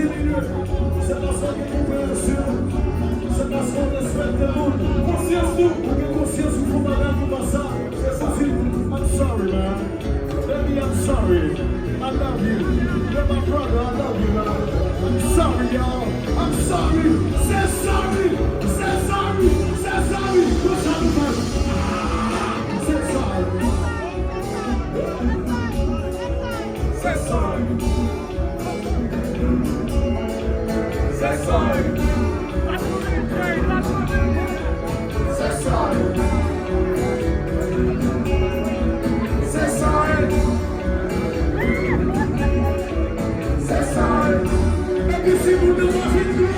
milieu. C'est parce qu'on est compréhension. C'est parce qu'on respecte le monde. Conscience nous. On a conscience du fond madame pour pas ça. C'est ça, I'm sorry, man. Baby, I'm sorry. I love you. You're my brother. I love you, man. I'm sorry, y'all. I'm sorry. Say sorry. Say sorry. Say sorry. What's up, man? Say sorry. Say sorry. Say sorry. Say sorry. Say sorry. Say sorry. Baby, si vous ne mangez plus,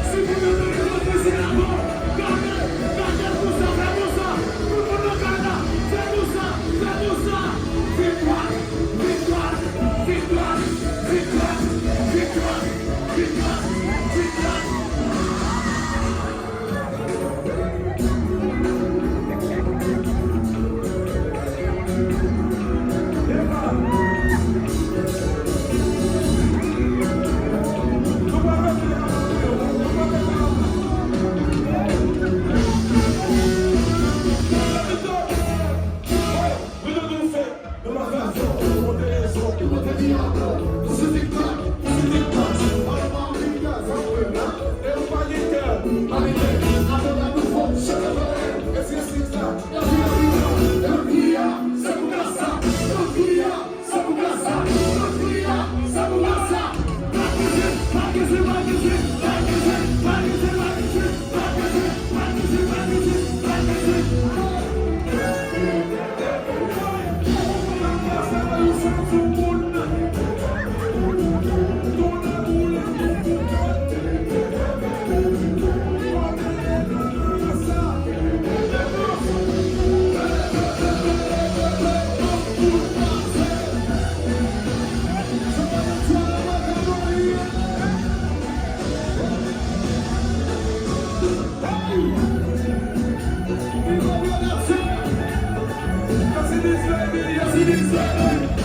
si vous ne me refusez la mort, gardez tout ça, faites-nous ça. Tout le monde regarde, faites-nous ça, faites-nous ça. Victoire, victoire, victoire, victoire, victoire, victoire, victoire. Yes, it is, baby. Yes, it is, baby.